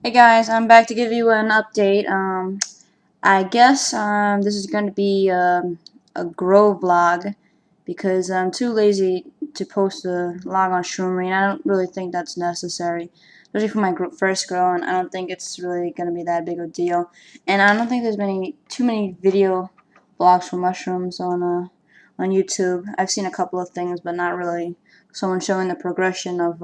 Hey guys, I'm back to give you an update. I guess this is going to be a grow vlog because I'm too lazy to post a log on Shroomery, and I don't really think that's necessary, especially for my first grow, and I don't think it's really going to be that big of a deal. And I don't think there's too many video vlogs for mushrooms on YouTube. I've seen a couple of things, but not really someone showing the progression of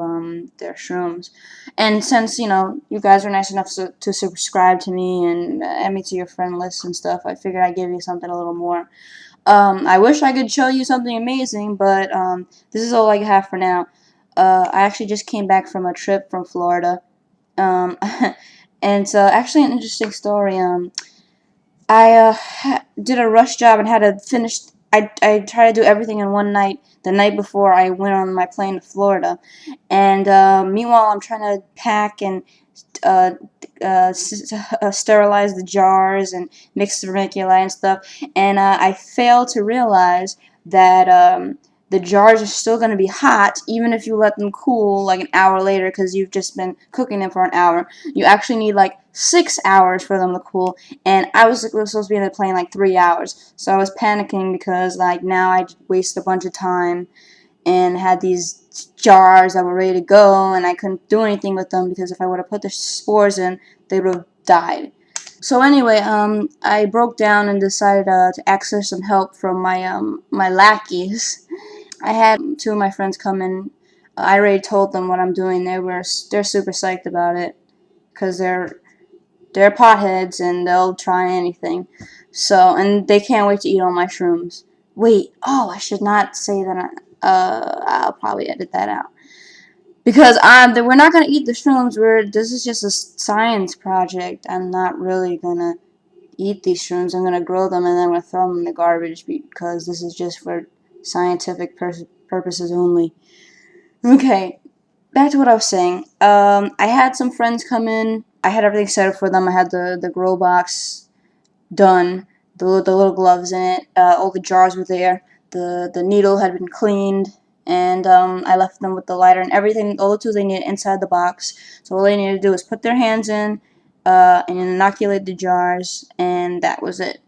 their shrooms. And since, you guys are nice enough to subscribe to me and add me to your friend list and stuff, I figured I'd give you something a little more. I wish I could show you something amazing, but this is all I have for now. I actually just came back from a trip from Florida. Um, and it's actually an interesting story. I did a rush job and had to finish. I tried to do everything in one night, the night before I went on my plane to Florida. And meanwhile, I'm trying to pack and uh, sterilize the jars and mix the vermiculite and stuff. And I failed to realize that the jars are still going to be hot even if you let them cool like an hour later because you've just been cooking them for an hour. You actually need like 6 hours for them to cool, and I was supposed to be in the plane like 3 hours. So I was panicking because like now I wasted a bunch of time and had these jars that were ready to go, and I couldn't do anything with them because if I would have put the spores in, they would have died. So anyway, I broke down and decided to ask for some help from my lackeys. I had two of my friends come in. I already told them what I'm doing. They're super psyched about it because they're potheads and they'll try anything. So, and they can't wait to eat all my shrooms. Wait, oh, I should not say that. I'll probably edit that out because we're not gonna eat the shrooms. This is just a science project. I'm not really gonna eat these shrooms. I'm gonna grow them and then I'm gonna throw them in the garbage because this is just for scientific purposes only. Okay, back to what I was saying. I had some friends come in. I had everything set up for them. I had the grow box done, the little gloves in it. All the jars were there. The needle had been cleaned, and I left them with the lighter and everything, all the tools they needed inside the box. So all they needed to do was put their hands in and inoculate the jars, and that was it.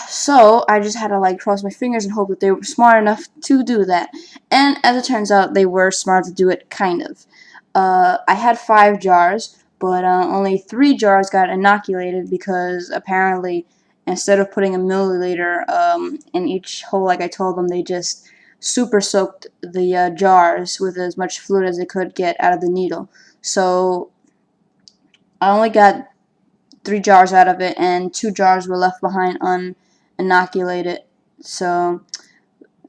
So I just had to like cross my fingers and hope that they were smart enough to do that. And as it turns out, they were smart to do it, kind of. I had 5 jars, but only 3 jars got inoculated because apparently instead of putting a milliliter in each hole like I told them, they just super soaked the jars with as much fluid as they could get out of the needle. So I only got 3 jars out of it, and 2 jars were left behind uninoculated. So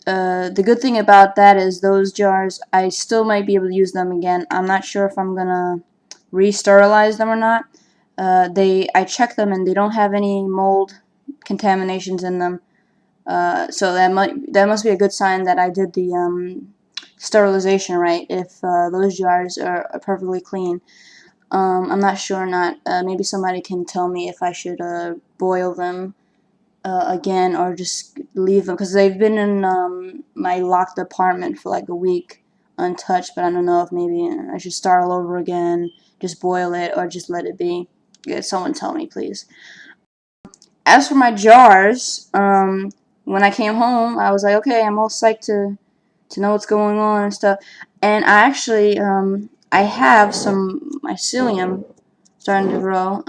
the good thing about that is those jars, I still might be able to use them again. I'm not sure if I'm gonna re-sterilize them or not. I checked them and they don't have any mold contaminations in them. So that must be a good sign that I did the sterilization right. If those jars are perfectly clean. I'm not sure or not. Maybe somebody can tell me if I should boil them again or just leave them, because they've been in my locked apartment for like a week untouched, but I don't know if maybe I should start all over again, just boil it, or just let it be. Yeah, someone tell me, please. As for my jars, when I came home, I was like, okay, I'm all psyched to know what's going on and stuff. And I actually, I have some mycelium starting to grow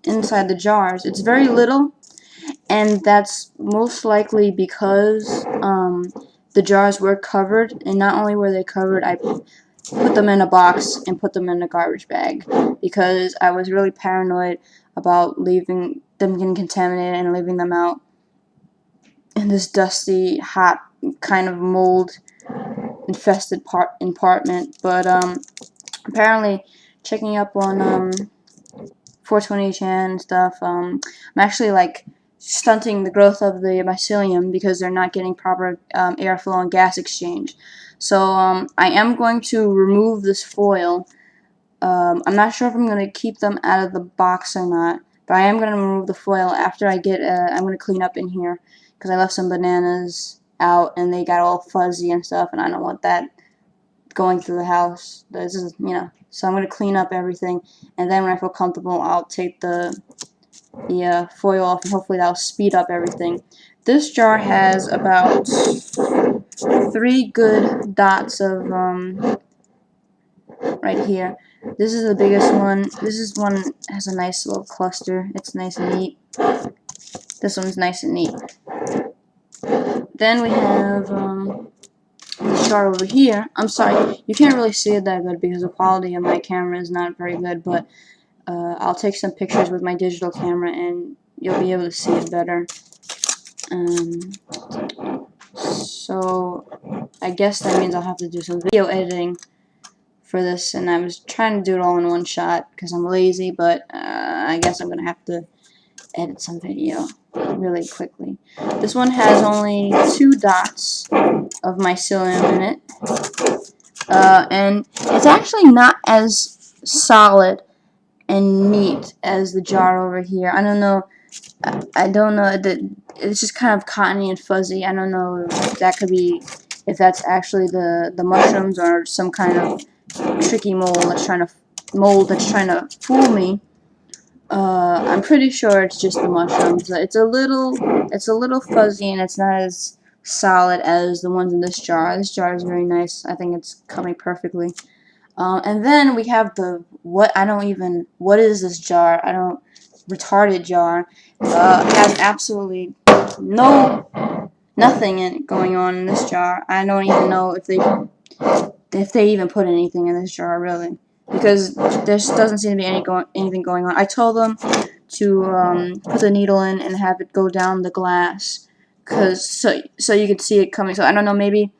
inside the jars. It's very little, and that's most likely because the jars were covered, and not only were they covered, I put them in a box and put them in a garbage bag because I was really paranoid about leaving them getting contaminated and leaving them out in this dusty, hot, kind of mold infested apartment. But apparently checking up on 420 and stuff, I'm actually like stunting the growth of the mycelium because they're not getting proper airflow and gas exchange. So I am going to remove this foil. I'm not sure if I'm going to keep them out of the box or not, but I am going to remove the foil after I get, I'm going to clean up in here because I left some bananas out and they got all fuzzy and stuff, and I don't want that going through the house. This is, So I'm going to clean up everything, and then when I feel comfortable, I'll take the foil off, and hopefully that'll speed up everything. This jar has about 3 good dots of right here. This is the biggest one. This is one that has a nice little cluster. It's nice and neat. This one's nice and neat. Then we have this jar over here. I'm sorry, you can't really see it that good because the quality of my camera is not very good, but I'll take some pictures with my digital camera and you'll be able to see it better. So I guess that means I'll have to do some video editing for this, and I was trying to do it all in one shot because I'm lazy, but I guess I'm gonna have to edit some video really quickly. This one has only 2 dots of mycelium in it, and it's actually not as solid and neat as the jar over here. I don't know. I don't know that it's just kind of cottony and fuzzy. I don't know if that could be, if that's actually the mushrooms or some kind of tricky mold that's trying to fool me. I'm pretty sure it's just the mushrooms. It's a little fuzzy and it's not as solid as the ones in this jar. This jar is very nice. I think it's coming perfectly. And then we have what is this jar? Retarded jar. Has absolutely nothing going on in this jar. I don't even know if they even put anything in this jar, really, because there doesn't seem to be anything going on. I told them to put the needle in and have it go down the glass, so you could see it coming. So I don't know, maybe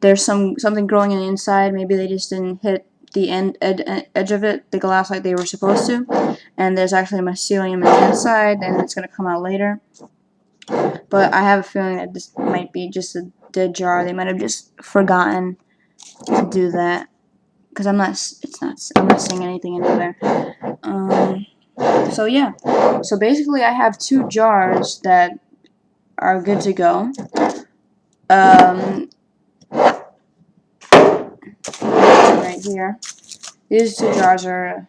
there's something growing in the inside. Maybe they just didn't hit the edge of it, the glass, like they were supposed to, and there's actually mycelium in the inside, and it's gonna come out later. But I have a feeling that this might be just a dead jar. They might have just forgotten to do that, because I'm not seeing anything in there. So yeah, so basically I have 2 jars that are good to go. Right here, these 2 jars are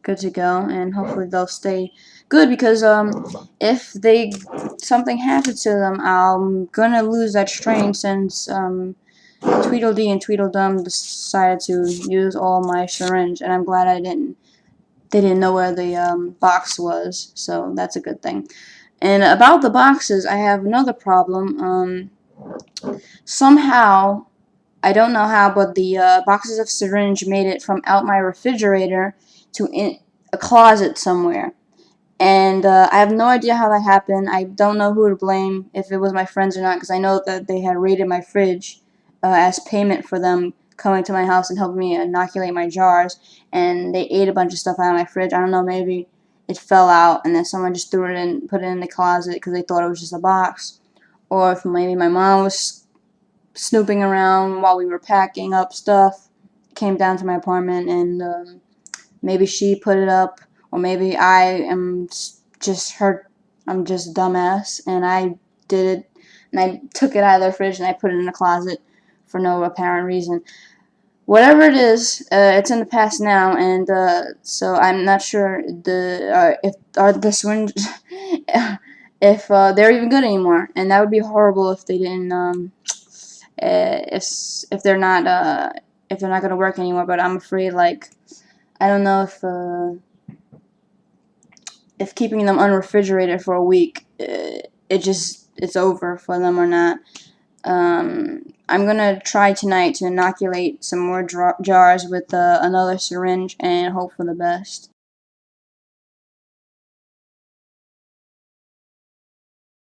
good to go, and hopefully they'll stay good, because if something happens to them, I'm gonna lose that strain, since Tweedledee and Tweedledum decided to use all my syringe, and I'm glad they didn't know where the box was, so that's a good thing. And about the boxes, I have another problem. Somehow, I don't know how, but the boxes of syringe made it from out my refrigerator to in a closet somewhere. And I have no idea how that happened. I don't know who to blame, if it was my friends or not, because I know that they had raided my fridge as payment for them coming to my house and helping me inoculate my jars, and they ate a bunch of stuff out of my fridge. I don't know, maybe it fell out and then someone just threw it in, put it in the closet because they thought it was just a box, or if maybe my mom was snooping around while we were packing up stuff, came down to my apartment, and maybe she put it up, or maybe I'm just a dumbass, and I did it, and I took it out of their fridge and I put it in the closet for no apparent reason. Whatever it is, it's in the past now, and so I'm not sure if the syringe if they're even good anymore, and that would be horrible if they didn't if they're not gonna work anymore. But I'm afraid, like, I don't know if keeping them unrefrigerated for a week, it's over for them or not. I'm gonna try tonight to inoculate some more jars with another syringe and hope for the best.